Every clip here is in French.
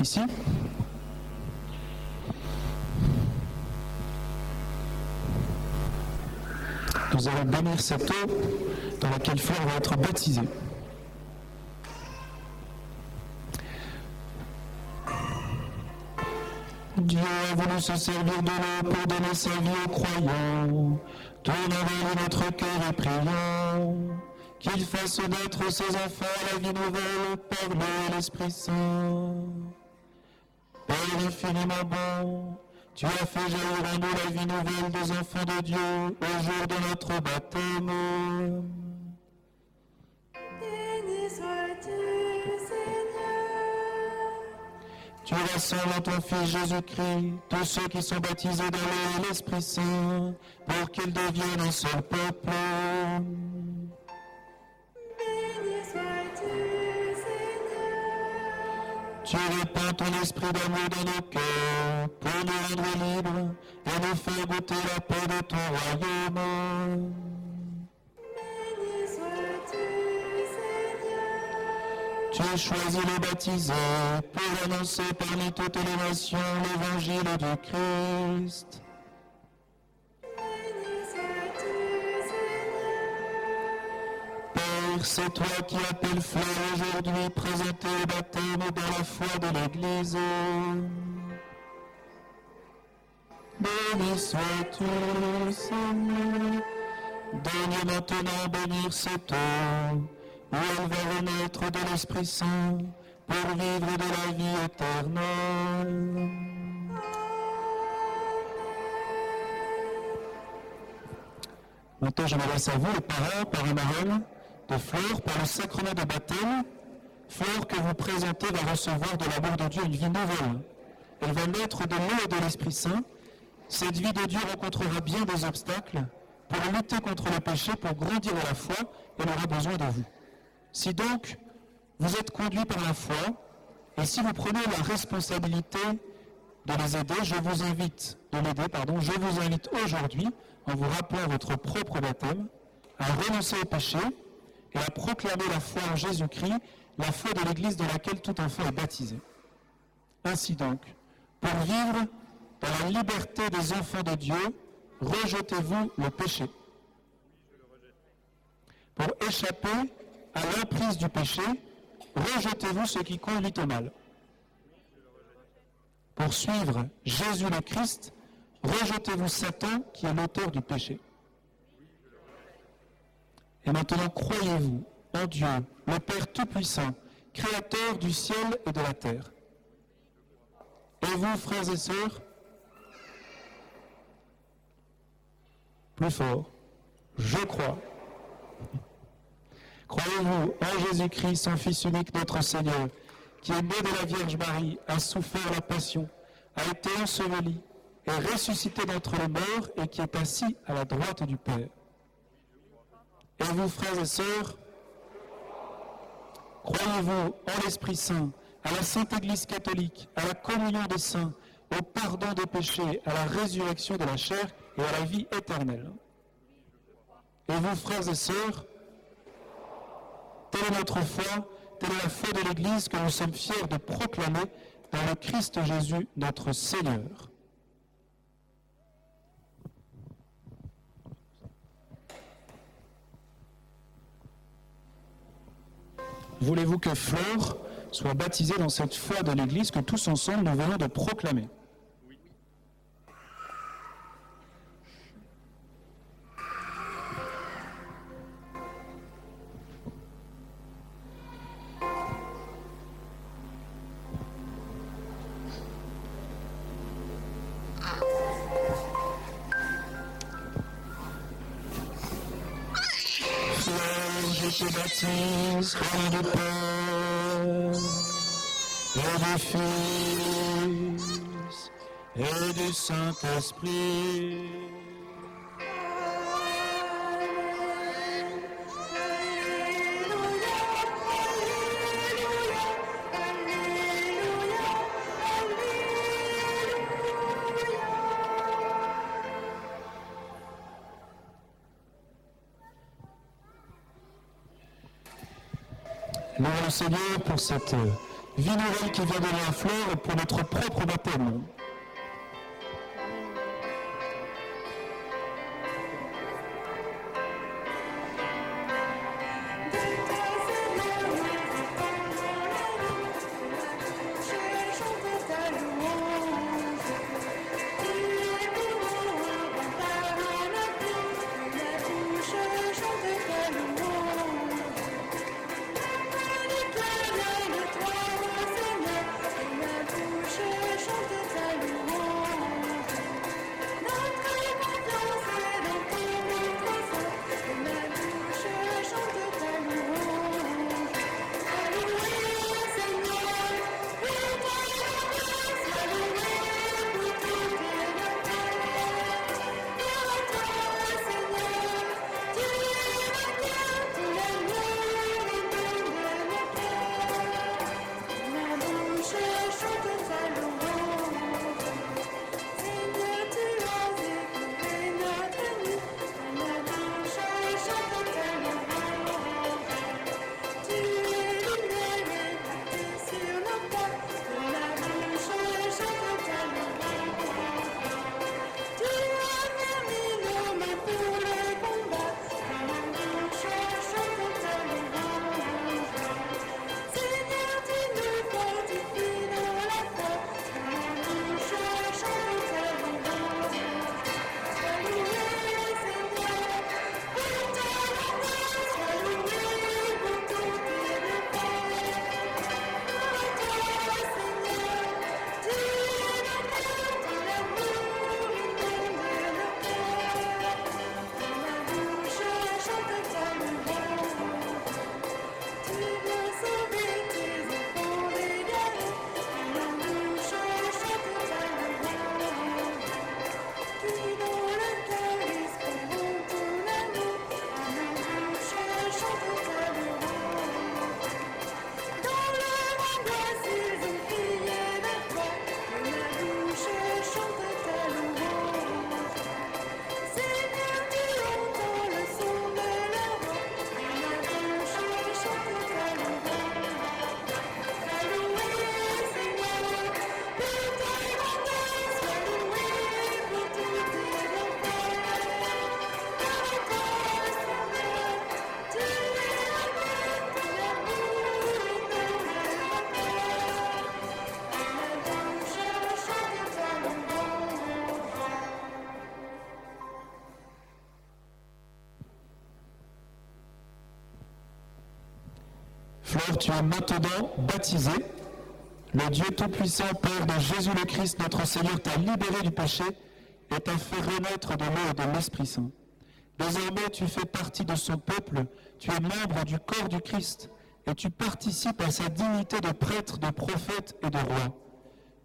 ici. Nous allons bénir cette eau dans laquelle Fleur va être baptisée. Dieu a voulu se servir de l'eau pour donner sa vie aux croyants. Tournons vers lui notre cœur et prions qu'il fasse naître ses enfants à la vie nouvelle par l'eau et l'Esprit Saint. Père infiniment bon, tu as fait jaillir en nous la vie nouvelle des enfants de Dieu au jour de notre baptême. Béni sois-tu, Seigneur. Tu rassembles en ton Fils Jésus-Christ tous ceux qui sont baptisés dans l'eau et l'Esprit Saint pour qu'ils deviennent un seul peuple. Béni sois-tu, Seigneur. Tu répands ton esprit d'amour dans nos cœurs pour nous rendre libres et nous faire goûter la paix de ton royaume. Béni sois-tu, Seigneur. Tu as choisi les baptisés pour annoncer parmi toutes les nations l'évangile du Christ. Béni sois-tu, Seigneur. Père, c'est toi qui appelles Fleur aujourd'hui présenter le baptême dans la foi de l'Église. Béni sois-tu, Seigneur. Donne maintenant bénir cette eau, où elle va renaître de l'Esprit Saint pour vivre de la vie éternelle. Maintenant, je m'adresse à vous, les parents, parents marraines de Fleur, par le sacrement de baptême. Fleur que vous présentez va recevoir de l'amour de Dieu une vie nouvelle. Elle va naître de l'eau et de l'Esprit Saint. Cette vie de Dieu rencontrera bien des obstacles. Pour lutter contre le péché, pour grandir dans la foi, elle aura besoin de vous. Si donc vous êtes conduit par la foi, et si vous prenez la responsabilité de les aider, je vous invite aujourd'hui, en vous rappelant votre propre baptême, à renoncer au péché et à proclamer la foi en Jésus-Christ, la foi de l'Église dans laquelle tout enfant est baptisé. Ainsi donc, pour vivre dans la liberté des enfants de Dieu, rejetez-vous le péché. Pour échapper à l'emprise du péché, rejetez-vous ce qui conduit au mal. Pour suivre Jésus le Christ, rejetez-vous Satan qui est l'auteur du péché. Et maintenant, croyez-vous en Dieu, le Père Tout-Puissant, Créateur du ciel et de la terre. Et vous, frères et sœurs, plus fort, je crois. Croyez-vous en Jésus-Christ, son Fils unique, notre Seigneur, qui est né de la Vierge Marie, a souffert la passion, a été enseveli, est ressuscité d'entre les morts et qui est assis à la droite du Père. Et vous, frères et sœurs, croyez-vous en l'Esprit Saint, à la Sainte Église catholique, à la communion des saints, au pardon des péchés, à la résurrection de la chair et à la vie éternelle. Et vous, frères et sœurs, telle est notre foi, telle est la foi de l'Église que nous sommes fiers de proclamer dans le Christ Jésus, notre Seigneur. Voulez-vous que Fleur soit baptisée dans cette foi de l'Église que tous ensemble nous venons de proclamer ? Je te baptise au nom du Père et du Fils et du Saint-Esprit. Louons le Seigneur pour cette Vie nouvelle qui vient donner à Flore pour notre propre baptême. Flore, tu es maintenant baptisé. Le Dieu Tout-Puissant, Père de Jésus le Christ, notre Seigneur, t'a libéré du péché et t'a fait renaître de l'eau et de l'Esprit Saint. Désormais, tu fais partie de son peuple, tu es membre du corps du Christ et tu participes à sa dignité de prêtre, de prophète et de roi.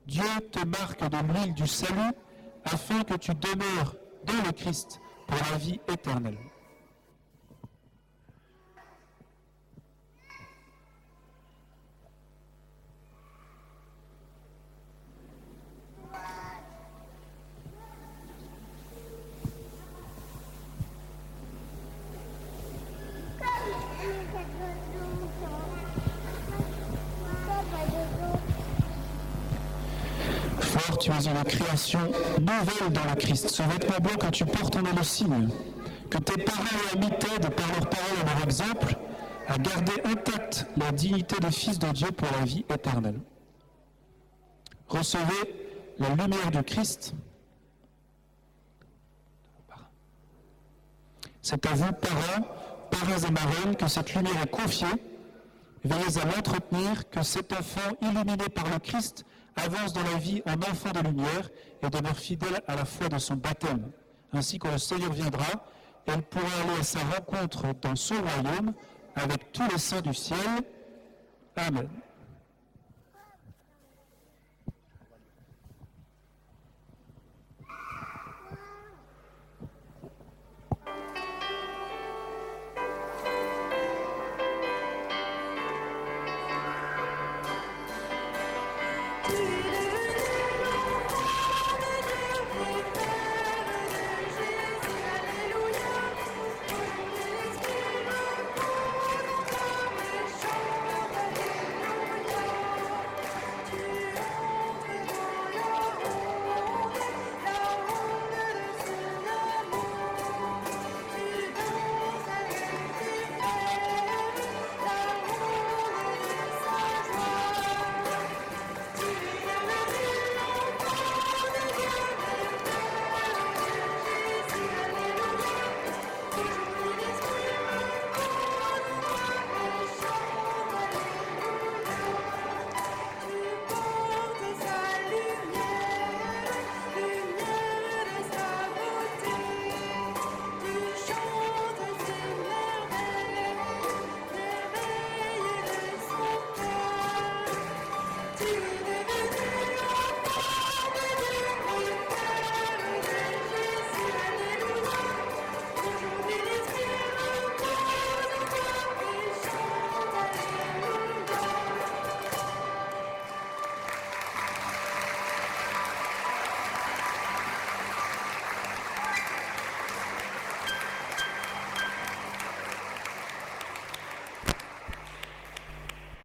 Dieu te marque de l'huile du salut afin que tu demeures dans le Christ pour la vie éternelle. Flore, tu es une création nouvelle dans le Christ. Ce vêtement blanc que tu portes en est le signe. Que tes parents et amis t'aident par leurs paroles et leur exemple à garder intacte la dignité des fils de Dieu pour la vie éternelle. Recevez la lumière du Christ. C'est à vous, parents et marraines, que cette lumière est confiée. Veillez à l'entretenir, que cet enfant, illuminé par le Christ, avance dans la vie en enfant de lumière et demeure fidèle à la foi de son baptême. Ainsi que le Seigneur viendra, elle pourra aller à sa rencontre dans son royaume avec tous les saints du ciel. Amen. Tu es